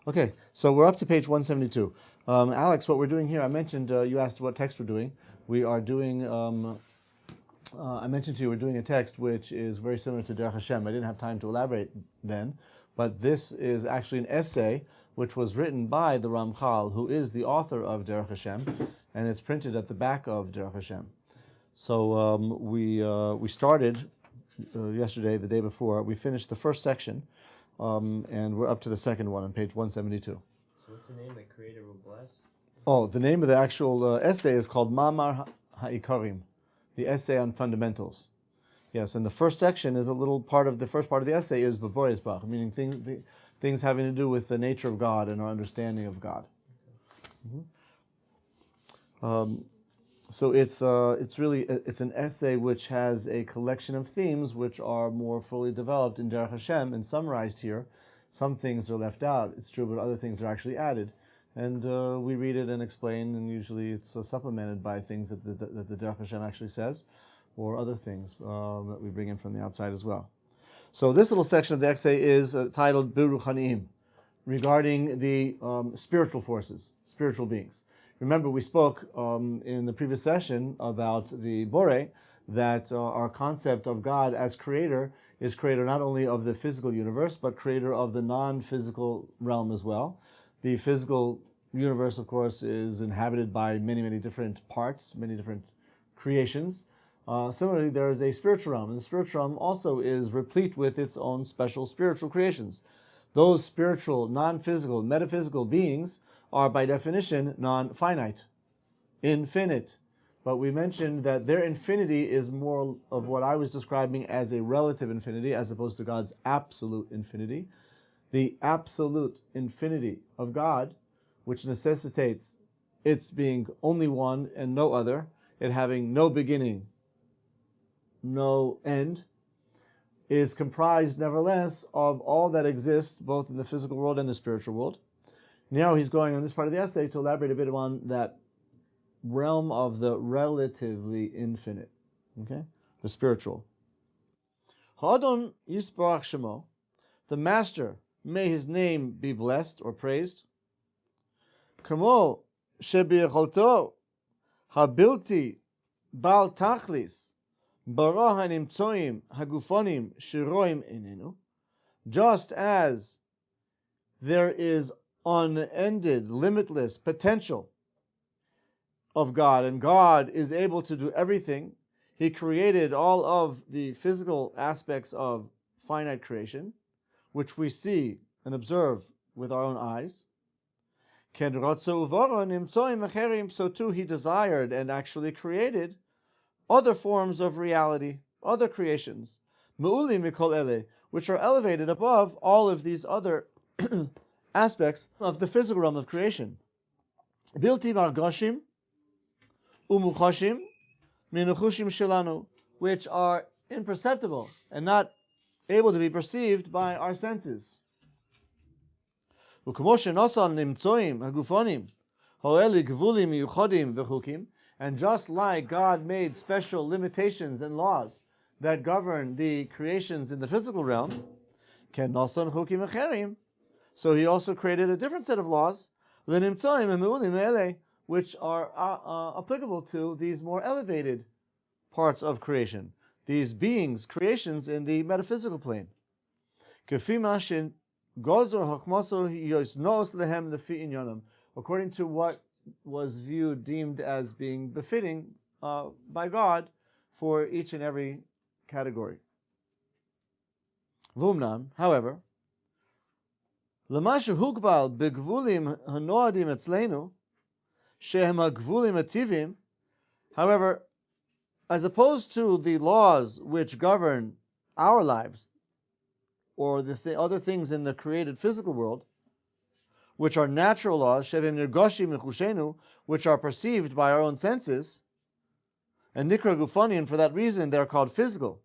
Okay, so we're up to page 172. Alex, what we're doing here, I mentioned, you asked what text we're doing. We are doing, I mentioned to you, we're doing a text which is very similar to Derech Hashem. I didn't have time to elaborate then, but this is actually an essay which was written by the Ramchal, who is the author of Derech Hashem, and it's printed at the back of Derech Hashem. So we started yesterday, the day before. We finished the first section, and we're up to the second one on page 172. So what's the name that Creator will bless? Oh, the name of the actual essay is called Mamar Ha'ikarim, the essay on fundamentals. Yes, and the first section is a little part of the first part of the essay is B'Borei Bach, meaning things having to do with the nature of God and our understanding of God. So it's an essay which has a collection of themes which are more fully developed in Derech Hashem and summarized here. Some things are left out, it's true, but other things are actually added. And we read it and explain, and usually it's supplemented by things that the Derech Hashem actually says, or other things that we bring in from the outside as well. So this little section of the essay is titled Biruchaniim, regarding the spiritual forces, spiritual beings. Remember, we spoke in the previous session about the Borei, that our concept of God as creator is creator not only of the physical universe, but creator of the non-physical realm as well. The physical universe, of course, is inhabited by many, many different parts, many different creations. Similarly, there is a spiritual realm, and the spiritual realm also is replete with its own special spiritual creations. Those spiritual, non-physical, metaphysical beings are by definition non-finite, infinite. But we mentioned that their infinity is more of what I was describing as a relative infinity as opposed to God's absolute infinity. The absolute infinity of God, which necessitates its being only one and no other, it having no beginning, no end, is comprised nevertheless of all that exists both in the physical world and the spiritual world. Now he's going on this part of the essay to elaborate a bit on that realm of the relatively infinite, okay, the spiritual. Ha'adon yisbarach shemo, the Master, may his name be blessed or praised. Kamo shebi'echolto habilti bal tachlis bara hanimtsoim hagufonim shiroim enenu, just as there is unended, limitless potential of God, and God is able to do everything. He created all of the physical aspects of finite creation, which we see and observe with our own eyes. So too he desired and actually created other forms of reality, other creations, which are elevated above all of these other aspects of the physical realm of creation. Bilti margoshim umuchoshim minuchushim shelanu, which are imperceptible and not able to be perceived by our senses. And just like God made special limitations and laws that govern the creations in the physical realm, so he also created a different set of laws, which are applicable to these more elevated parts of creation, these beings, creations in the metaphysical plane. According to what was deemed as being befitting by God for each and every category. Vumnam, however, however, as opposed to the laws which govern our lives, or the other things in the created physical world, which are natural laws, which are perceived by our own senses, and nikra gufani, and for that reason they are called physical.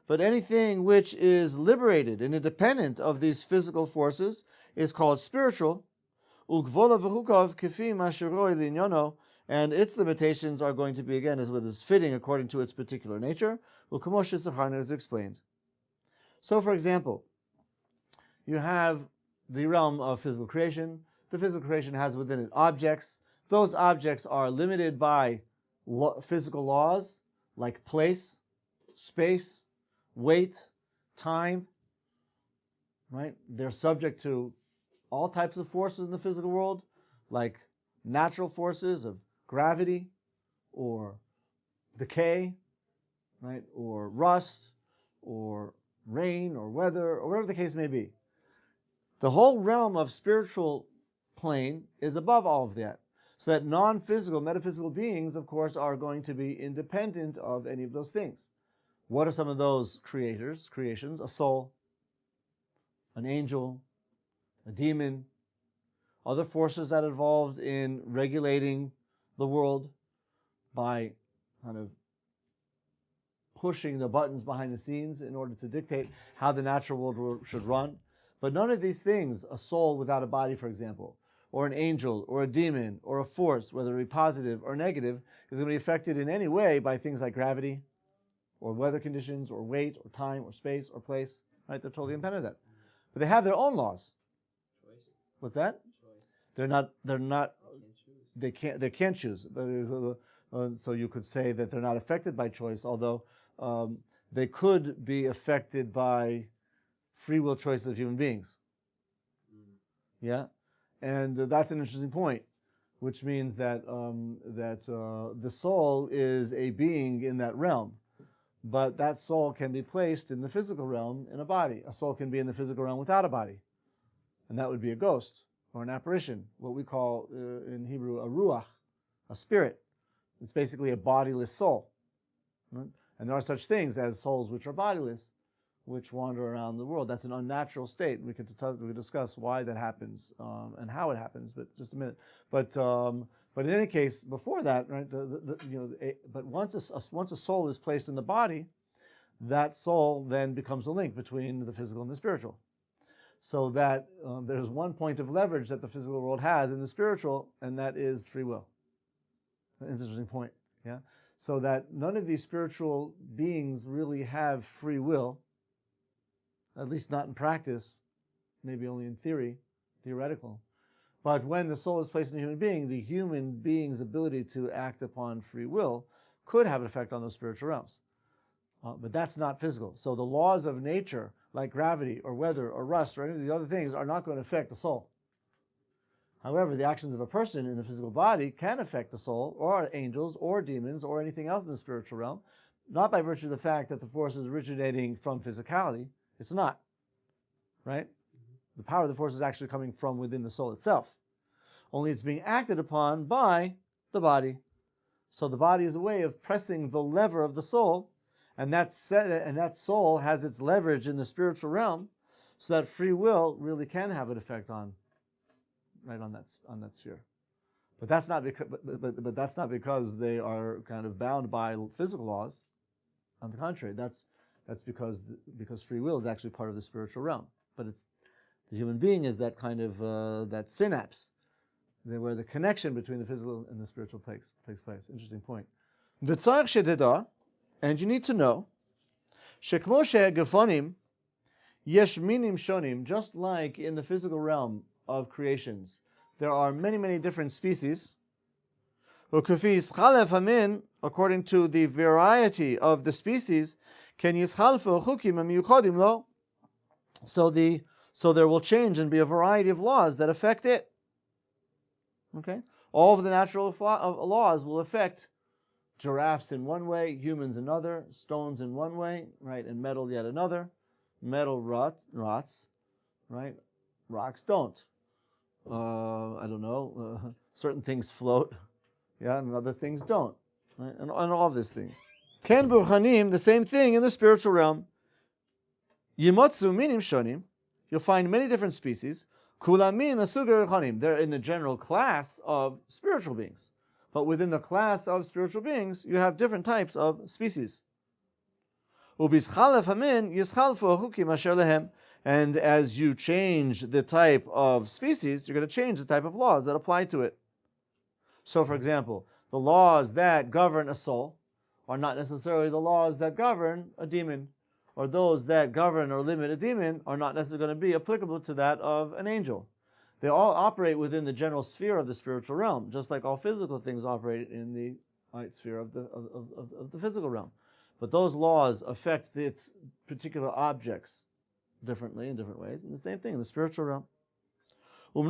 But anything which is liberated and independent of these physical forces is called spiritual. And its limitations are going to be, again, as what is fitting according to its particular nature. As explained. So, for example, you have the realm of physical creation. The physical creation has within it objects. Those objects are limited by physical laws like place, space, weight, time, right? They're subject to all types of forces in the physical world, like natural forces of gravity or decay, right? Or rust or rain or weather or whatever the case may be. The whole realm of spiritual plane is above all of that. So that non-physical, metaphysical beings, of course, are going to be independent of any of those things. What are some of those creations? A soul, an angel, a demon, other forces that are involved in regulating the world by kind of pushing the buttons behind the scenes in order to dictate how the natural world should run. But none of these things, a soul without a body, for example, or an angel, or a demon, or a force, whether it be positive or negative, is going to be affected in any way by things like gravity, or weather conditions, or weight, or time, or space, or place. Right? They're totally independent of that. But they have their own laws. Choice. What's that? Choice. They're not. They can't choose. But so you could say that they're not affected by choice, although they could be affected by free will choices of human beings. Yeah. And that's an interesting point, which means that the soul is a being in that realm, but that soul can be placed in the physical realm in a body. A soul can be in the physical realm without a body, and that would be a ghost or an apparition, what we call in Hebrew a ruach, a spirit. It's basically a bodiless soul, right? And there are such things as souls which are bodiless, which wander around the world. That's an unnatural state. We could discuss why that happens and how it happens, but just a minute. But in any case, before that, right? But once a soul is placed in the body, that soul then becomes a link between the physical and the spiritual. So that there's one point of leverage that the physical world has in the spiritual, and that is free will. That's an interesting point. Yeah. So that none of these spiritual beings really have free will. At least not in practice, maybe only in theory, theoretical. But when the soul is placed in a human being, the human being's ability to act upon free will could have an effect on those spiritual realms. But that's not physical. So the laws of nature, like gravity or weather or rust or any of these other things, are not going to affect the soul. However, the actions of a person in the physical body can affect the soul, or angels, or demons, or anything else in the spiritual realm, not by virtue of the fact that the force is originating from physicality. It's not, right? The power of the force is actually coming from within the soul itself. Only it's being acted upon by the body. So the body is a way of pressing the lever of the soul, and that soul has its leverage in the spiritual realm, so that free will really can have an effect on that sphere. But that's not because but that's not because they are kind of bound by physical laws. On the contrary, that's because free will is actually part of the spiritual realm. But it's the human being is that kind of that synapse, where the connection between the physical and the spiritual takes place. Interesting point. V'tzarich shededa, and you need to know, shekmo she'gefonim yesh minim shonim, just like in the physical realm of creations, there are many, many different species. U'kefi yischalef hamin, according to the variety of the species, Ken yischalfu chukim amiyuchodim lo. So there will change and be a variety of laws that affect it. Okay, all of the natural laws will affect giraffes in one way, humans another, stones in one way, right, and metal yet another. Metal rots, right? Rocks don't. I don't know. Certain things float, yeah, and other things don't, right? And all of these things. Ken burchanim, the same thing in the spiritual realm. Yimotzu minim shonim, you'll find many different species. Kulamin asugar chanim, they're in the general class of spiritual beings. But within the class of spiritual beings, you have different types of species. Ubischalef hamin yischalfu hukim asher lehem. And as you change the type of species, you're going to change the type of laws that apply to it. So, for example, the laws that govern a soul are not necessarily the laws that govern a demon, or those that govern or limit a demon are not necessarily going to be applicable to that of an angel. They all operate within the general sphere of the spiritual realm, just like all physical things operate in the sphere of the physical realm. But those laws affect its particular objects differently in different ways. And the same thing in the spiritual realm. But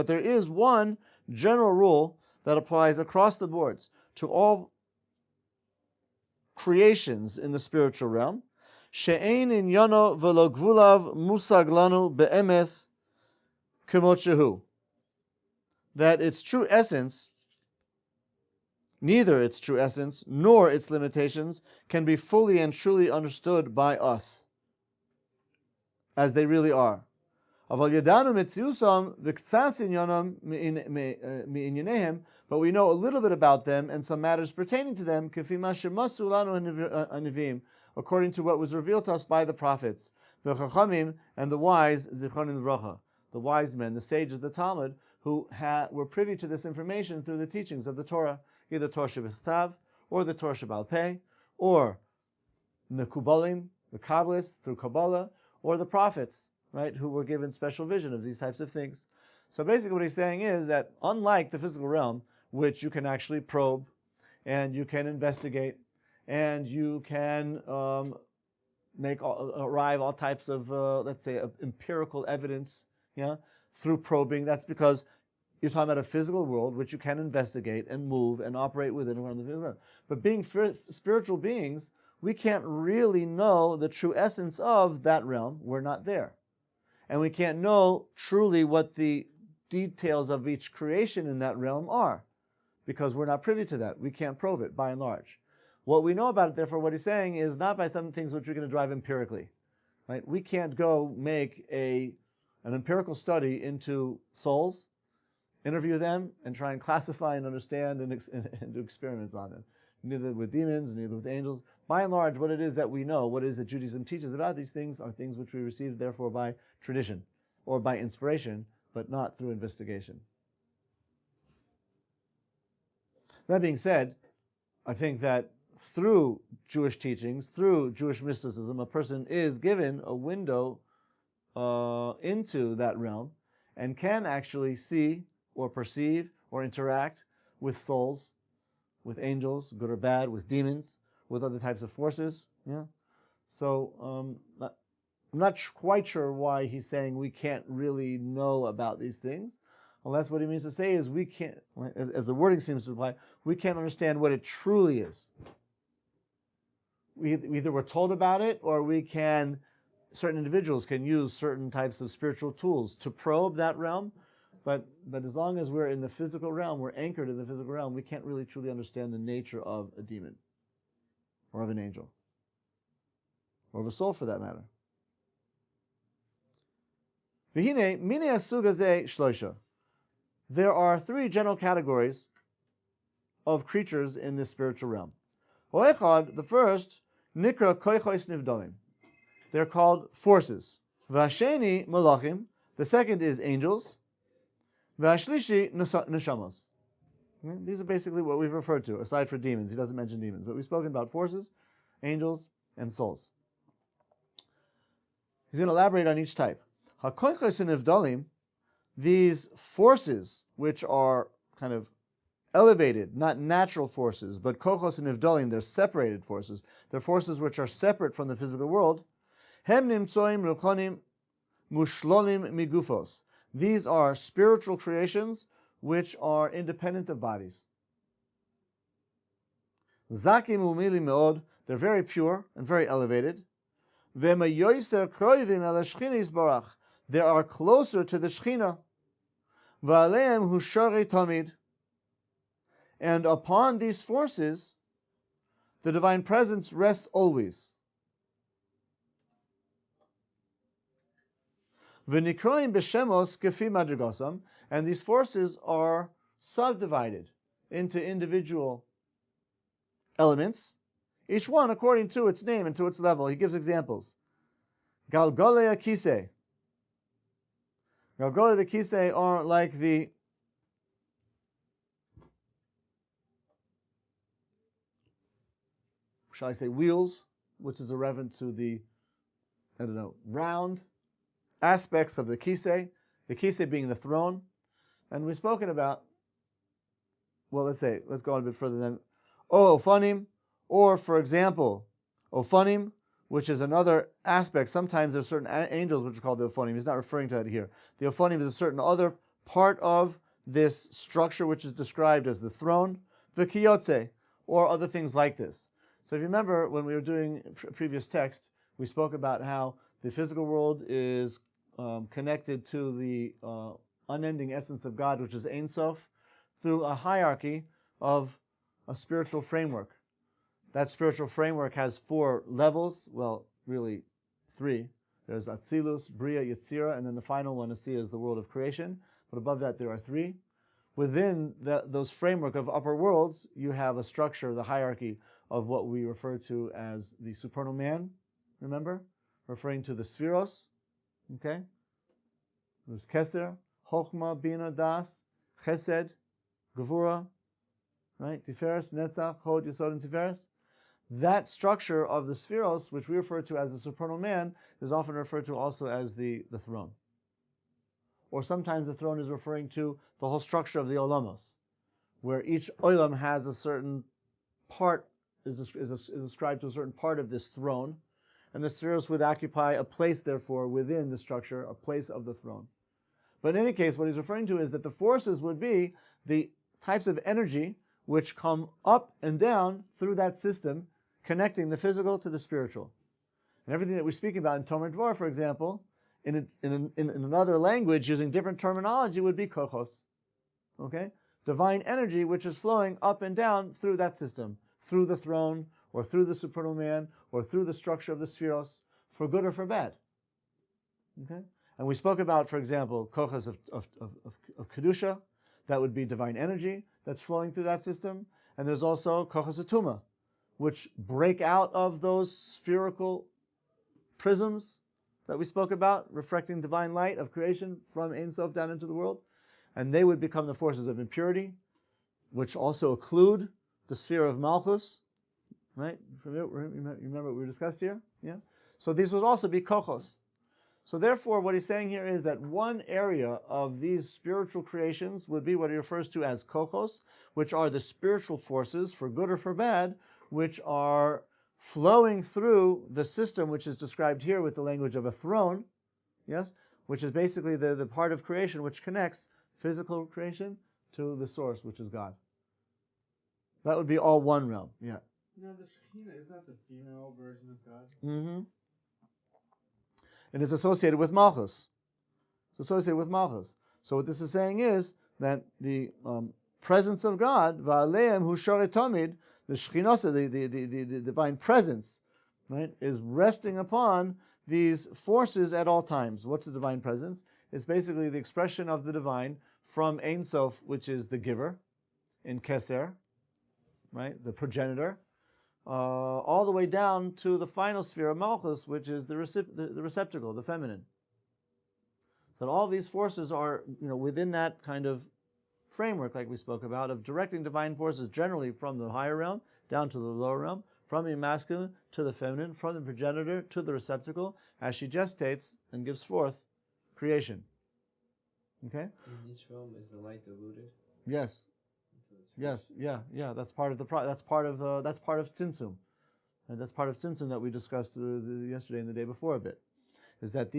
there is one general rule that applies across the boards to all creations in the spiritual realm. She'ein inyano v'lo gvulav musag lanu be'emes kemot shehu. That its true essence, neither its true essence nor its limitations, can be fully and truly understood by us as they really are. But we know a little bit about them and some matters pertaining to them, according to what was revealed to us by the prophets, and the wise, the wise men, the sages of the Talmud, who were privy to this information through the teachings of the Torah, either Torah Shebechtav, or the Torah Shebal Peh, or the Kubalim, the Kabbalists through Kabbalah, or the prophets, right, who were given special vision of these types of things. So basically what he's saying is that unlike the physical realm, which you can actually probe, and you can investigate, and you can arrive all types of, let's say, empirical evidence, through probing. That's because you're talking about a physical world which you can investigate and move and operate within around the physical world. But being spiritual beings, we can't really know the true essence of that realm. We're not there. And we can't know truly what the details of each creation in that realm are, because we're not privy to that. We can't probe it, by and large. What we know about it, therefore, what he's saying is not by some things which we're going to drive empirically. Right? We can't go make an empirical study into souls, interview them, and try and classify and understand and do experiments on them. Neither with demons, neither with angels. By and large, what it is that we know, what it is that Judaism teaches about these things, are things which we receive, therefore, by tradition or by inspiration, but not through investigation. That being said, I think that through Jewish teachings, through Jewish mysticism, a person is given a window into that realm and can actually see or perceive or interact with souls, with angels, good or bad, with demons, with other types of forces. So I'm not quite sure why he's saying we can't really know about these things, unless what he means to say is we can't, as the wording seems to imply, we can't understand what it truly is. We either we're told about it, or certain individuals can use certain types of spiritual tools to probe that realm. But as long as we're in the physical realm, we're anchored in the physical realm, we can't really truly understand the nature of a demon, or of an angel, or of a soul for that matter. V'hine mine asug hazeh shloisha. There are three general categories of creatures in this spiritual realm. O'echad, the first, nikra koichos nivdalim. They're called forces. V'hasheni malachim. The second is angels. V'hashlishi neshamos. These are basically what we've referred to, aside from demons. He doesn't mention demons. But we've spoken about forces, angels, and souls. He's going to elaborate on each type. HaKoichos nivdalim, these forces, which are kind of elevated, not natural forces, but kochos and nivdalim, they're separated forces. They're forces which are separate from the physical world. Hem nimtsoim ruchonim mushlolim migufos. These are spiritual creations which are independent of bodies. Zakim umili meod, they're very pure and very elevated. Vema yoiser kroivim el shchinis barach, they are closer to the Shechina. V'aleim hu sharei tamid, and upon these forces, the divine presence rests always. V'nikroim b'shemos kefi madrigosam, and these forces are subdivided into individual elements, each one according to its name and to its level. He gives examples. Galgolei akise. Galgolei the kisei are like the shall I say, wheels, which is irrelevant to the, round aspects of the kisei being the throne. And we've spoken about, well, let's go on a bit further then. Ophanim, or for example, Ophanim, which is another aspect. Sometimes there's certain angels which are called the Ophanim. He's not referring to that here. The Ophanim is a certain other part of this structure which is described as the throne, V'kiyotze, or other things like this. So if you remember when we were doing previous text, we spoke about how the physical world is connected to the unending essence of God, which is Ein Sof, through a hierarchy of a spiritual framework. That spiritual framework has 4 levels, well, really 3. There's Atzilus, Bria, Yetzira, and then the final one to see is the world of creation. But above that, there are 3. Within those framework of upper worlds, you have a structure, the hierarchy of what we refer to as the supernal man, remember? Referring to the Spheros, okay? There's Keser, Chochma, Bina, Das, Chesed, Gevura, right? Tiferes, Netzach, Chod, Yesod, and Tiferes. That structure of the Spheros, which we refer to as the supernal man, is often referred to also as the throne. Or sometimes the throne is referring to the whole structure of the Olamos, where each Olam has a certain part, is ascribed to a certain part of this throne, and the Spheros would occupy a place, therefore, within the structure, a place of the throne. But in any case, what he's referring to is that the forces would be the types of energy which come up and down through that system, connecting the physical to the spiritual. And everything that we're speaking about in Tomer Dvar, for example, in another language, using different terminology, would be kochos. Okay? Divine energy which is flowing up and down through that system, through the throne, or through the supernal man, or through the structure of the spheros, for good or for bad. Okay? And we spoke about, for example, kochos of kedusha, that would be divine energy that's flowing through that system. And there's also kochos atuma, which break out of those spherical prisms that we spoke about, reflecting divine light of creation from Ein Sof down into the world. And they would become the forces of impurity, which also occlude the sphere of Malchus. Right? You remember what we discussed here? Yeah? So these would also be kochos. So therefore, what he's saying here is that one area of these spiritual creations would be what he refers to as kochos, which are the spiritual forces, for good or for bad, which are flowing through the system which is described here with the language of a throne, yes, which is basically the part of creation which connects physical creation to the source, which is God. That would be all one realm, yeah. Now the Shekhinah, is that the female version of God? Mm-hmm. And it's associated with Malchus. It's associated with Malchus. So what this is saying is that the presence of God, Va'aleim hu shoret tamid, the Shekhinah, the divine presence, right, is resting upon these forces at all times. What's the divine presence? It's basically the expression of the divine from Ein Sof, which is the giver, in Keser, right, the progenitor, all the way down to the final sphere of Malchus, which is the receptacle, the feminine. So all these forces are, within that kind of framework, like we spoke about, of directing divine forces generally from the higher realm down to the lower realm, from the masculine to the feminine, from the progenitor to the receptacle, as she gestates and gives forth creation. Okay? In each realm is the light diluted. Yes. Yes. Yeah. That's part of that's part of tzimtzum, and that's part of tzimtzum that we discussed yesterday and the day before a bit. Is that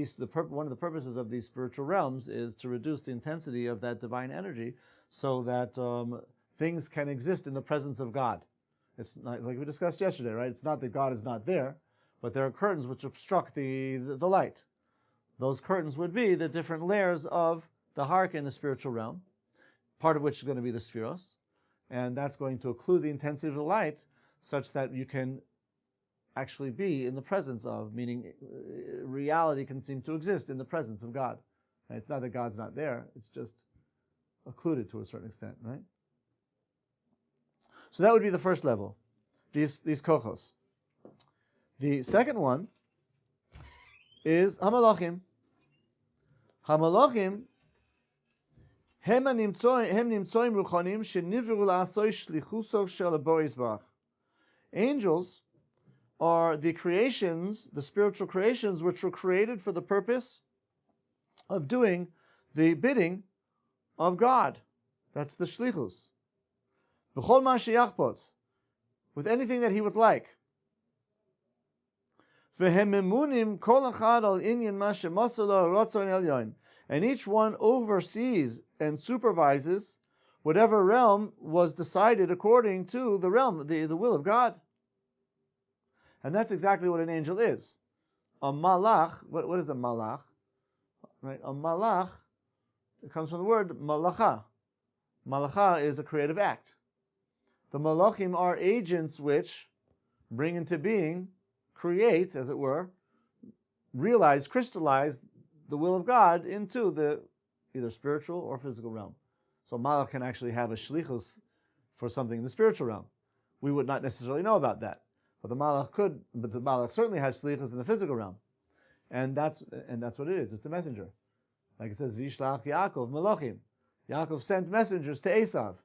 one of the purposes of these spiritual realms is to reduce the intensity of that divine energy, so that things can exist in the presence of God. It's not, like we discussed yesterday, right? It's not that God is not there, but there are curtains which obstruct the light. Those curtains would be the different layers of the hierarchy in the spiritual realm, part of which is going to be the spheros, and that's going to occlude the intensity of the light such that you can actually be in the presence of, meaning reality can seem to exist in the presence of God. Right? It's not that God's not there, it's just occluded to a certain extent, right? So that would be the first level, these kochos. The second one is hamalachim. Hamalachim hem nimtzoim ruchanim shenivru la'asoi shlichuso shel Boris Barach. Angels are the creations, the spiritual creations, which were created for the purpose of doing the bidding of God. That's the shlichus. B'chol ma sheyachpos, with anything that he would like. V'hem memunim kol echad al inyan ma shemasa lo ratzon elyon, and each one oversees and supervises whatever realm was decided according to the realm, the will of God. And that's exactly what an angel is. A malach, what is a malach? Right? A malach, it comes from the word malacha. Malacha is a creative act. The malachim are agents which bring into being, create, as it were, realize, crystallize the will of God into the either spiritual or physical realm. So malach can actually have a shlichus for something in the spiritual realm. We would not necessarily know about that. But the malach certainly has shlichus in the physical realm. And that's what it is. It's a messenger. Like it says, Vishlach Yaakov Melachim. Yaakov sent messengers to Esav.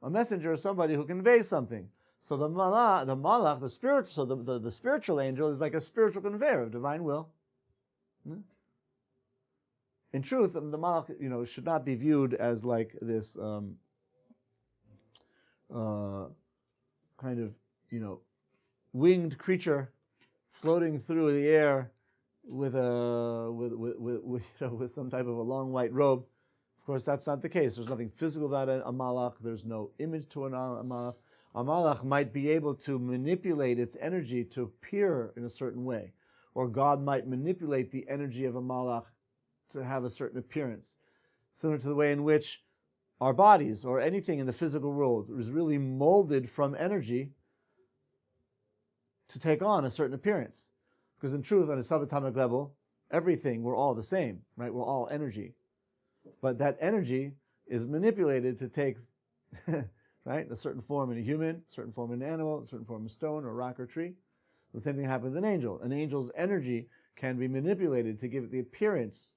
A messenger is somebody who conveys something. So the malach, the spiritual, so the spiritual angel is like a spiritual conveyor of divine will. In truth, the malach, should not be viewed as like this kind of, winged creature floating through the air with some type of a long white robe. Of course, that's not the case. There's nothing physical about a malach. There's no image to a malach. A malach might be able to manipulate its energy to appear in a certain way, or God might manipulate the energy of a malach to have a certain appearance, similar to the way in which our bodies or anything in the physical world is really molded from energy to take on a certain appearance. Because in truth, on a subatomic level, everything, we're all the same, right? We're all energy. But that energy is manipulated to take right, a certain form in a human, a certain form in an animal, a certain form in stone or rock or tree. The same thing happens with an angel. An angel's energy can be manipulated to give it the appearance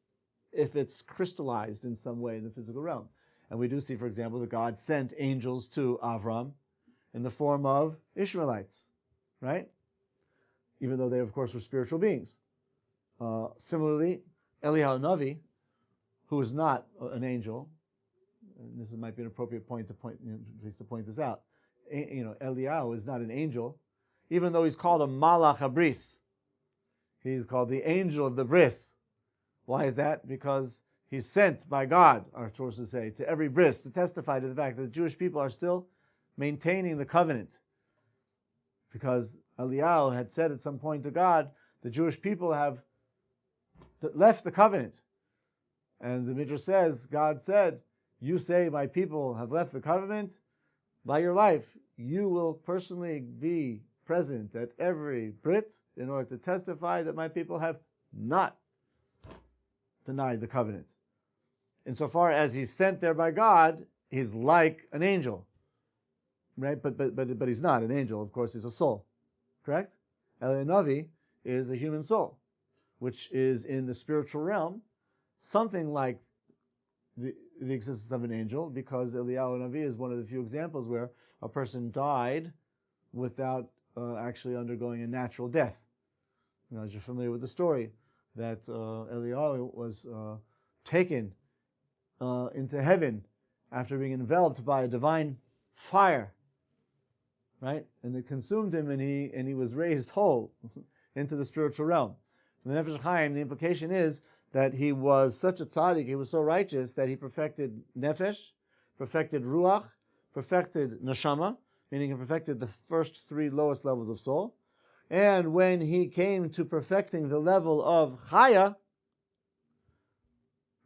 if it's crystallized in some way in the physical realm. And we do see, for example, that God sent angels to Avram in the form of Ishmaelites, right? Even though they, of course, were spiritual beings. Similarly, Eliyahu Navi, who is not an angel, and this might be an appropriate point to point this out. Eliyahu is not an angel, even though he's called a malach habris. He's called the angel of the bris. Why is that? Because he's sent by God, our sources say, to every bris to testify to the fact that the Jewish people are still maintaining the covenant. Because Eliyahu had said at some point to God, the Jewish people have left the covenant. And the Midrash says, God said, you say my people have left the covenant. By your life, you will personally be present at every Brit in order to testify that my people have not denied the covenant. Insofar as he's sent there by God, he's like an angel. Right? But he's not an angel. Of course, he's a soul. Correct? Eliyahu Navi is a human soul, which is in the spiritual realm, something like the existence of an angel, because Eliyahu Navi is one of the few examples where a person died without actually undergoing a natural death. As you're familiar with the story, that Eliyahu was taken into heaven after being enveloped by a divine fire, right? And it consumed him, and he was raised whole into the spiritual realm. From the Nefesh Chaim, the implication is that he was such a tzaddik, he was so righteous that he perfected nefesh, perfected ruach, perfected neshama, meaning he perfected the first three lowest levels of soul. And when he came to perfecting the level of chaya,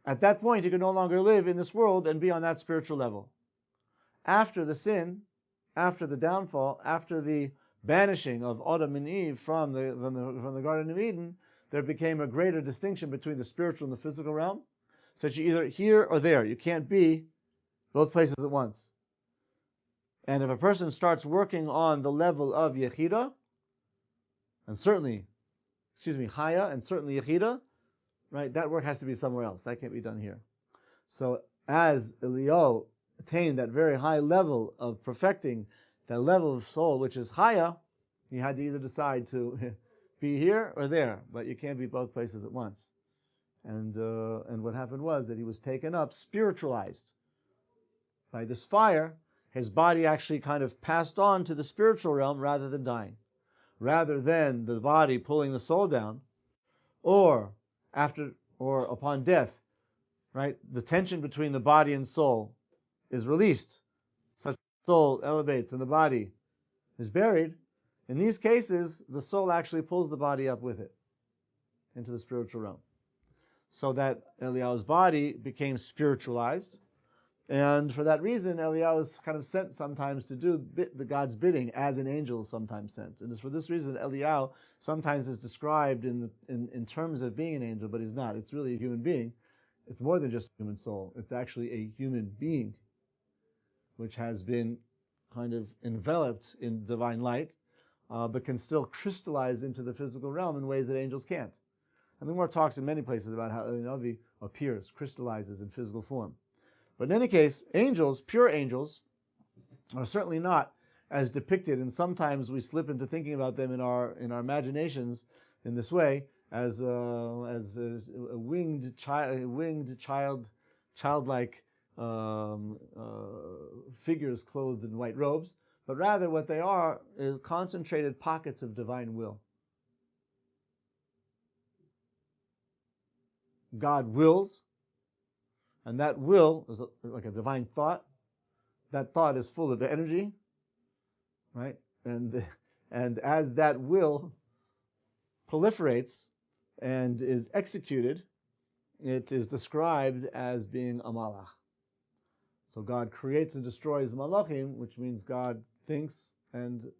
at that point he could no longer live in this world and be on that spiritual level. After the sin, after the downfall, after the banishing of Adam and Eve from the Garden of Eden, there became a greater distinction between the spiritual and the physical realm, so that you're either here or there. You can't be both places at once. And if a person starts working on the level of Yechida, and certainly, Chaya, and certainly Yechida, right, that work has to be somewhere else. That can't be done here. So as Eliyahu attained that very high level of perfecting that level of soul, which is Chaya, He had to either decide to be here or there, but you can't be both places at once. And what happened was that he was taken up, spiritualized by this fire. His body actually kind of passed on to the spiritual realm rather than dying. Rather than the body pulling the soul down, or upon death, right? The tension between the body and soul is released. Such soul elevates and the body is buried. In these cases, the soul actually pulls the body up with it into the spiritual realm. So that Eliyahu's body became spiritualized. And for that reason, Eliyahu is kind of sent sometimes to do the God's bidding, as an angel is sometimes sent. And it's for this reason Eliyahu sometimes is described in terms of being an angel, but he's not. It's really a human being. It's more than just a human soul. It's actually a human being, which has been kind of enveloped in divine light, but can still crystallize into the physical realm in ways that angels can't. And the Gemara talks in many places about how Navi appears, crystallizes in physical form. But in any case, angels, pure angels, are certainly not as depicted, and sometimes we slip into thinking about them in our imaginations in this way, as a winged childlike figures clothed in white robes, but rather what they are is concentrated pockets of divine will. God wills, and that will is like a divine thought. That thought is full of energy, right? And as that will proliferates and is executed, it is described as being a malach. So God creates and destroys malachim, which means God thinks and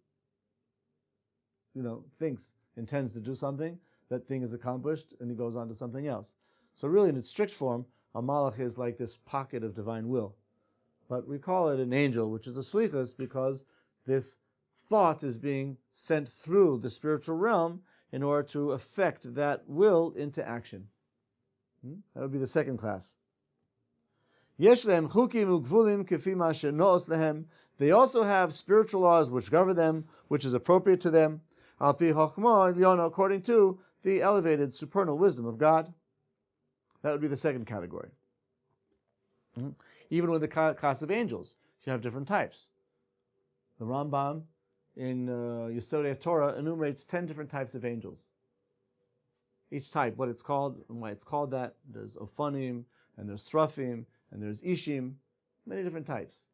intends to do something. That thing is accomplished, and he goes on to something else. So really, in its strict form, a malach is like this pocket of divine will. But we call it an angel, which is a shlichus, because this thought is being sent through the spiritual realm in order to affect that will into action. That would be the second class. Yesh lehem chukim ugvulim kefi ma shenos lehem. They also have spiritual laws which govern them, which is appropriate to them, al pi chokhmah elyona, according to the elevated supernal wisdom of God. That would be the second category. Even with the class of angels, you have different types. The Rambam in Yesodei Torah enumerates 10 different types of angels. Each type, what it's called and why it's called that. There's Ophanim, and there's Srafim, and there's Ishim, many different types.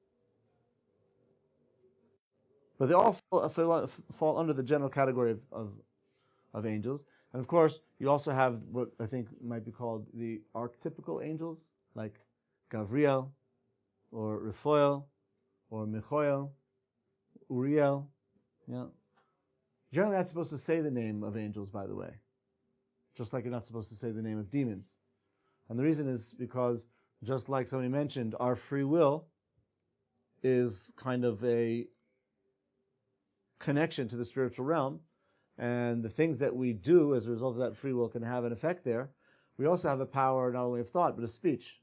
But they all fall under the general category of angels. And of course, you also have what I think might be called the archetypical angels, like Gavriel, or Raphael, or Michael, Uriel. Yeah. Generally, not supposed to say the name of angels, by the way, just like you're not supposed to say the name of demons. And the reason is because, just like somebody mentioned, our free will is kind of a connection to the spiritual realm, and the things that we do as a result of that free will can have an effect there. We also have a power not only of thought, but of speech.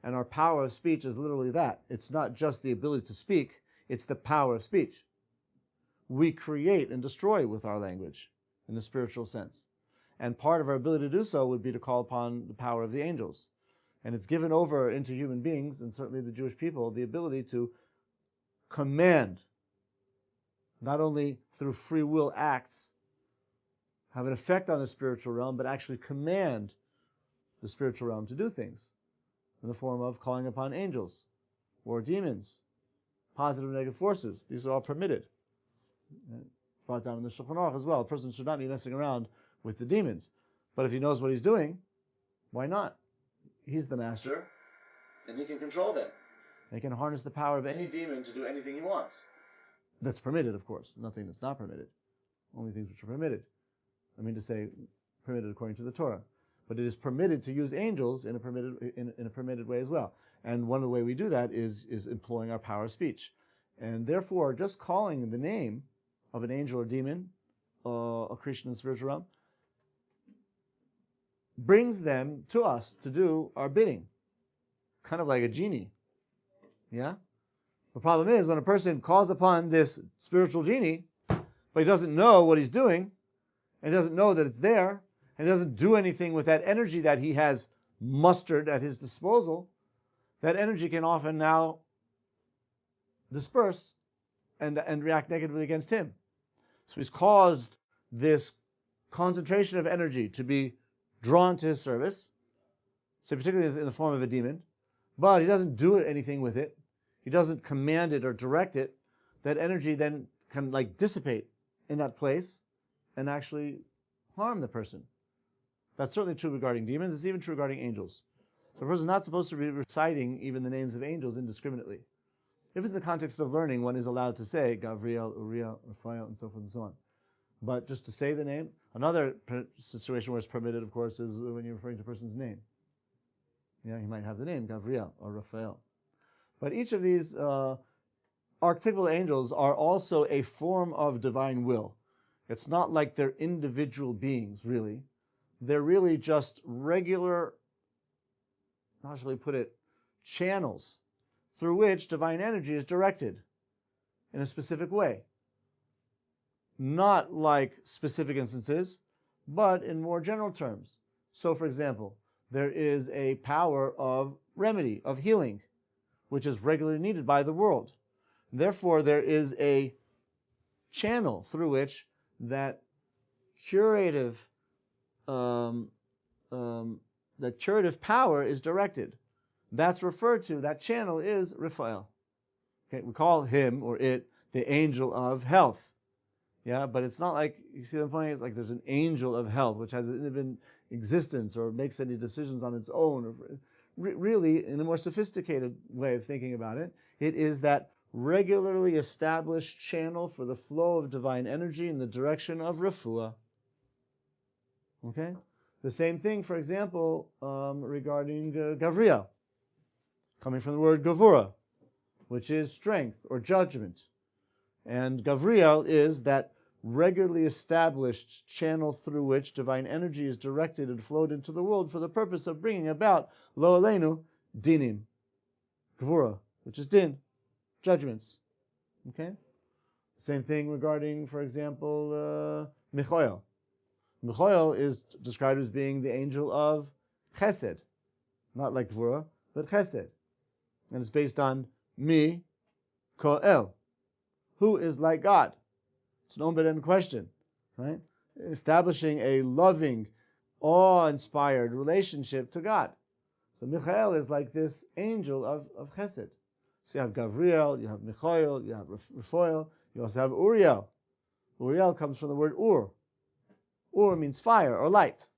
And our power of speech is literally that. It's not just the ability to speak, it's the power of speech. We create and destroy with our language, in the spiritual sense. And part of our ability to do so would be to call upon the power of the angels. And it's given over into human beings, and certainly the Jewish people, the ability to command, not only through free will acts, have an effect on the spiritual realm, but actually command the spiritual realm to do things in the form of calling upon angels or demons, positive and negative forces. These are all permitted. It's brought down in the Shulchan Aruch as well. A person should not be messing around with the demons. But if he knows what he's doing, why not? He's the master, and he can control them. He can harness the power of any demon to do anything he wants. That's permitted, of course. Nothing that's not permitted. Only things which are permitted. I mean to say, permitted according to the Torah. But it is permitted to use angels in a permitted way as well. And one of the ways we do that is employing our power of speech. And therefore, just calling the name of an angel or demon, a creation in the spiritual realm, brings them to us to do our bidding. Kind of like a genie. Yeah? The problem is when a person calls upon this spiritual genie, but he doesn't know what he's doing, and he doesn't know that it's there, and he doesn't do anything with that energy that he has mustered at his disposal, that energy can often now disperse and react negatively against him. So he's caused this concentration of energy to be drawn to his service, so particularly in the form of a demon, but he doesn't do anything with it. He doesn't command it or direct it. That energy then can dissipate in that place and actually harm the person. That's certainly true regarding demons. It's even true regarding angels. So a person is not supposed to be reciting even the names of angels indiscriminately. If it's in the context of learning, one is allowed to say Gavriel, Uriel, Raphael, and so forth and so on. But just to say the name, another situation where it's permitted, of course, is when you're referring to a person's name. Yeah, he might have the name Gavriel or Raphael. But each of these archetypal angels are also a form of divine will. It's not like they're individual beings, really. They're really just regular, how shall we put it, channels through which divine energy is directed in a specific way. Not like specific instances, but in more general terms. So, for example, there is a power of remedy, of healing, which is regularly needed by the world. Therefore, there is a channel through which that curative power is directed. That's referred to, that channel is Raphael. Okay, we call him or it the angel of health. Yeah, but it's not like, you see the point? It's like there's an angel of health which has an independent existence or makes any decisions on its own. Or really, in a more sophisticated way of thinking about it, it is that regularly established channel for the flow of divine energy in the direction of refuah. Okay? The same thing, for example, regarding Gavriel, coming from the word Gavura, which is strength or judgment. And Gavriel is that regularly established channel through which divine energy is directed and flowed into the world for the purpose of bringing about lo aleinu dinim, Gvura, which is din, judgments. Okay? Same thing regarding, for example, Michael. Michael is described as being the angel of chesed, not like Gvura, but chesed. And it's based on mi, koel, who is like God. It's an open-ended question, right? Establishing a loving, awe-inspired relationship to God. So Michael is like this angel of chesed. So you have Gavriel, you have Michael, you have Raphael, you also have Uriel. Uriel comes from the word ur. Ur means fire or light.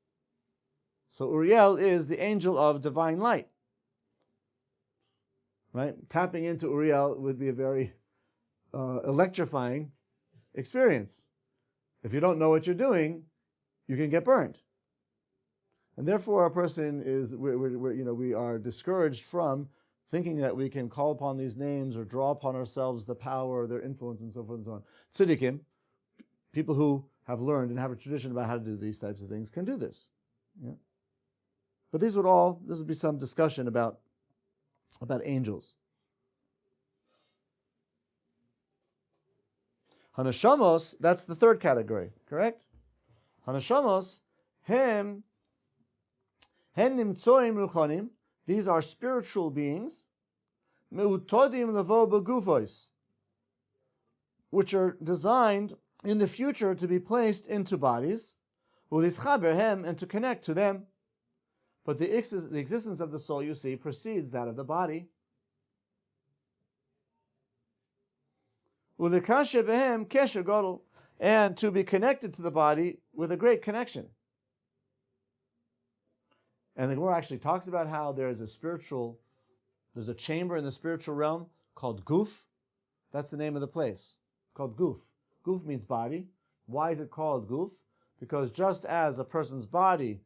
So Uriel is the angel of divine light. Right? Tapping into Uriel would be a very electrifying experience. If you don't know what you're doing, you can get burned. And therefore, a person is, we are discouraged from thinking that we can call upon these names or draw upon ourselves the power or their influence and so forth and so on. Tziddikim, people who have learned and have a tradition about how to do these types of things, can do this. Yeah? But this would be some discussion about angels. Hanashamos, that's the third category, correct? Hanashamos, hen nimtsoim ruchanim, these are spiritual beings, meutodim levo begufos, which are designed in the future to be placed into bodies, ulischaber hem, and to connect to them. But the existence of the soul, you see, precedes that of the body. Ulikasher behem kesher gadol, and to be connected to the body with a great connection. And the Gemara actually talks about how there's a chamber in the spiritual realm called Guf. That's the name of the place. It's called Guf. Guf means body. Why is it called Guf? Because just as a person's body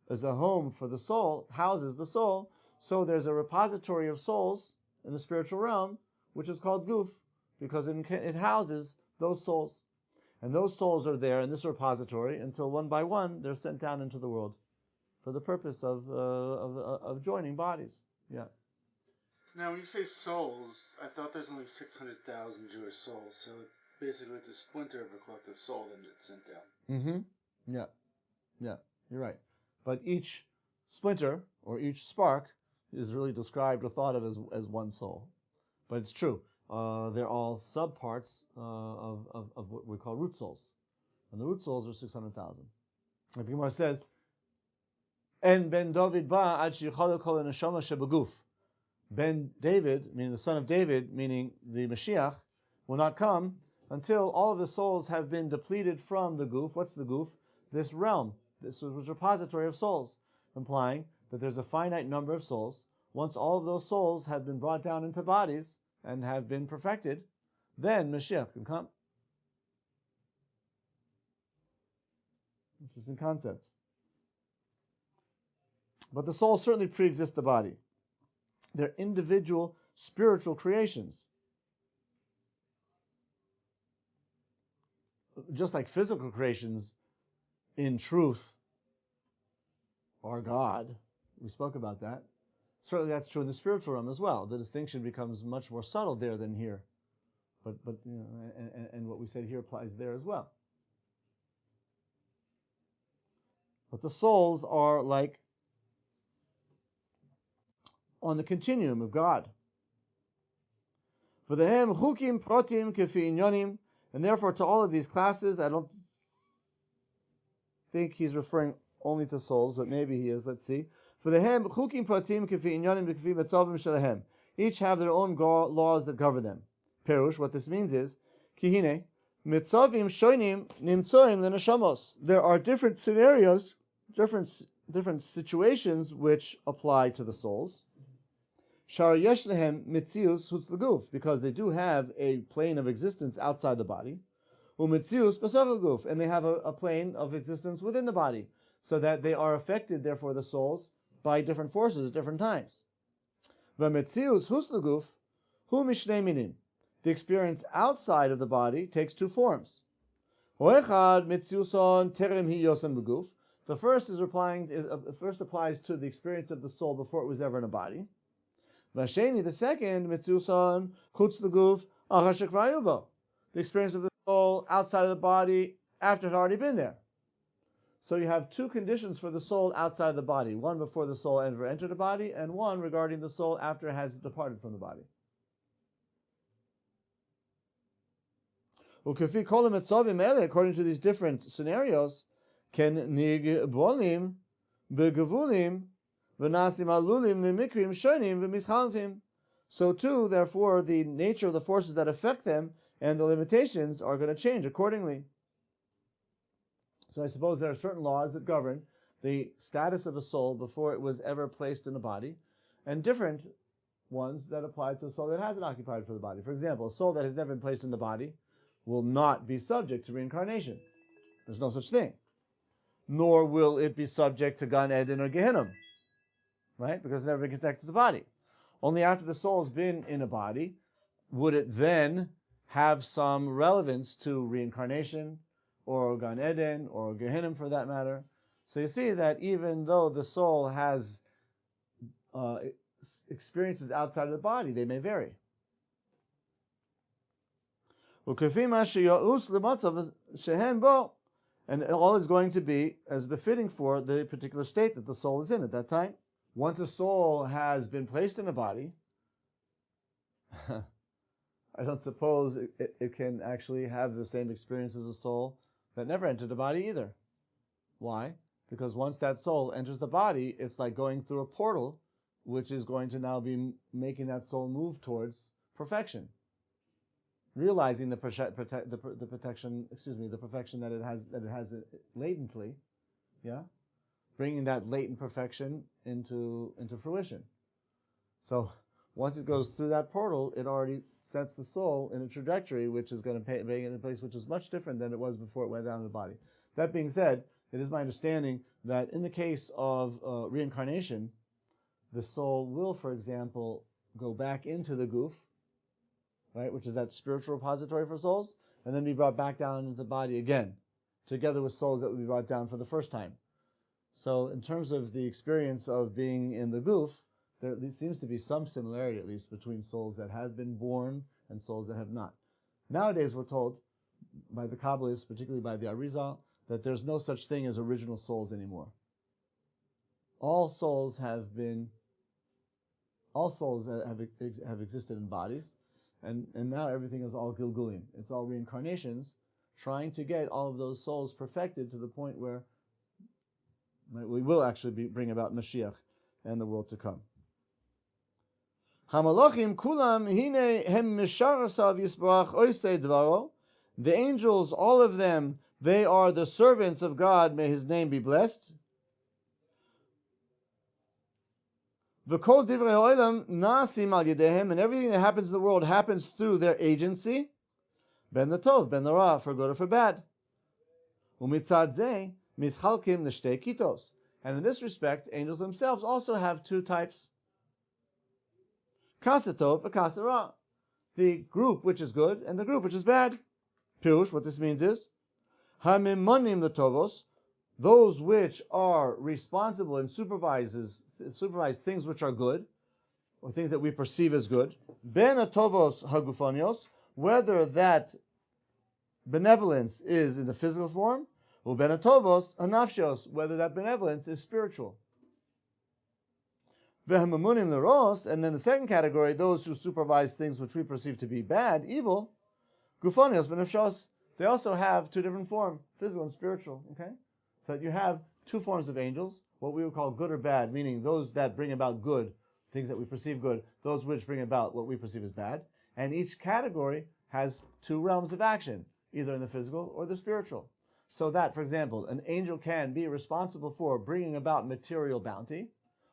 is a home for the soul, houses the soul, so there's a repository of souls in the spiritual realm, which is called Guf, because it houses those souls. And those souls are there in this repository until one by one they're sent down into the world for the purpose of joining bodies. Yeah. Now, when you say souls, I thought there's only 600,000 Jewish souls, so Basically, it's a splinter of a collective soul that gets sent down. Mm-hmm. Yeah, you're right. But each splinter or each spark is really described or thought of as one soul. But it's true. They're all subparts of what we call root souls. And the root souls are 600,000. The Gemara says, En ben David ba ad sheyichalel kol neshama shebeguf. Ben David, meaning the son of David, meaning the Mashiach, will not come until all of the souls have been depleted from the goof. What's the goof? This realm, this repository of souls, implying that there's a finite number of souls. Once all of those souls have been brought down into bodies and have been perfected, then Mashiach can come. Interesting concept. But the soul certainly pre-exists the body. They're individual spiritual creations. Just like physical creations, in truth, are God. We spoke about that. Certainly that's true in the spiritual realm as well. The distinction becomes much more subtle there than here. But you know, and what we said here applies there as well. But the souls are like on the continuum of God. For the hem chukim protim kefi inyonim, and therefore to all of these classes, I don't think he's referring only to souls, but maybe he is. Let's see. For the hem chukim protim kefi inyonim kefi metzavim shelahem. Each have their own laws that govern them. Perush, what this means is, kihine mitzavim shoinim nimtzoim leneshamos. There are different scenarios, different situations which apply to the souls. Shar yesh lehem mitzius hutz leguf, because they do have a plane of existence outside the body. Umitzius b'sach leguf, and they have a plane of existence within the body, so that they are affected, therefore, the souls, by different forces at different times. V'mitzius hutz leguf hu mishnei minim. The experience outside of the body takes two forms. Hoechad mitziuson terem hi yosan beguf. The first first applies to the experience of the soul before it was ever in a body. Vasheni, the second, mitzuson chutz leguf achar shekvar yubo. The experience of the soul outside of the body after it had already been there. So you have two conditions for the soul outside of the body: one before the soul ever entered the body, and one regarding the soul after it has departed from the body. Ukefi kol mitzavim ele, according to these different scenarios, ken nigbolim begevulim. So too, therefore, the nature of the forces that affect them and the limitations are going to change accordingly. So I suppose there are certain laws that govern the status of a soul before it was ever placed in a body, and different ones that apply to a soul that hasn't occupied for the body. For example, a soul that has never been placed in the body will not be subject to reincarnation. There's no such thing. Nor will it be subject to Gan Eden or Gehinnom. Right? Because it's never been connected to the body. Only after the soul has been in a body would it then have some relevance to reincarnation or Gan Eden or Gehinnom for that matter. So you see that even though the soul has experiences outside of the body, they may vary. And all is going to be as befitting for the particular state that the soul is in at that time. Once a soul has been placed in a body, I don't suppose it can actually have the same experience as a soul that never entered a body either. Why? Because once that soul enters the body, it's like going through a portal, which is going to now be making that soul move towards perfection, realizing the perfection that it has latently, yeah. Bringing that latent perfection into fruition. So once it goes through that portal, it already sets the soul in a trajectory which is going to be in a place which is much different than it was before it went down to the body. That being said, it is my understanding that in the case of reincarnation, the soul will, for example, go back into the goof, right, which is that spiritual repository for souls, and then be brought back down into the body again, together with souls that would be brought down for the first time. So in terms of the experience of being in the goof, there seems to be some similarity, at least, between souls that have been born and souls that have not. Nowadays, we're told by the Kabbalists, particularly by the Arizal, that there's no such thing as original souls anymore. All souls have existed in bodies, and now everything is all Gilgulim. It's all reincarnations, trying to get all of those souls perfected to the point where we will actually bring about Mashiach and the world to come. Hamalachim kulam hine hem misharasav yisbarach oisei dvaro. The angels, all of them, they are the servants of God. May His name be blessed. V'kol divrei ha'olam nasim al yedehem, and everything that happens in the world happens through their agency. Ben l'tov, ben l'ra, for good or for bad. Umitzad zeh mischalkim l'shtei kitos. And in this respect, angels themselves also have two types. Kasatov, a kasara. The group which is good and the group which is bad. Pirush, what this means is, hamimonim l'tovos, those which are responsible and supervise things which are good, or things that we perceive as good. Ben atovos hagufonios, whether that benevolence is in the physical form, or ben atovos hanafshos, whether that benevolence is spiritual. Vehamamunim leros, and then the second category, those who supervise things which we perceive to be bad, evil, gufonios v'nafshos, they also have two different forms, physical and spiritual. Okay, so that you have two forms of angels, what we would call good or bad, meaning those that bring about good, things that we perceive good, those which bring about what we perceive as bad, and each category has two realms of action, either in the physical or the spiritual. So that, for example, an angel can be responsible for bringing about material bounty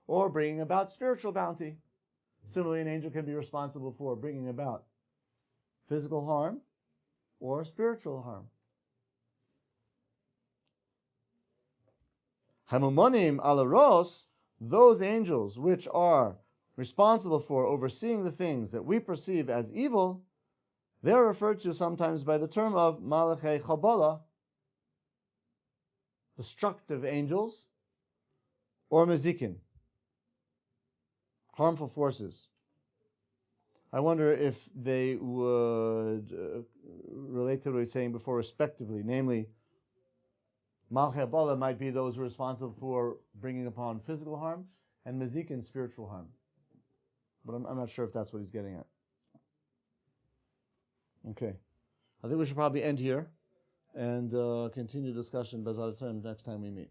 or bringing about spiritual bounty. Similarly, an angel can be responsible for bringing about physical harm or spiritual harm. Hamumonim alaros, those angels which are responsible for overseeing the things that we perceive as evil, they're referred to sometimes by the term of malachei chabala, destructive angels, or mezikin, harmful forces. I wonder if they would relate to what we were saying before respectively, namely, malachei chabala might be those who are responsible for bringing upon physical harm, and mezikin, spiritual harm. But I'm not sure if that's what he's getting at. Okay. I think we should probably end here and continue discussion Bezat Hashem next time we meet.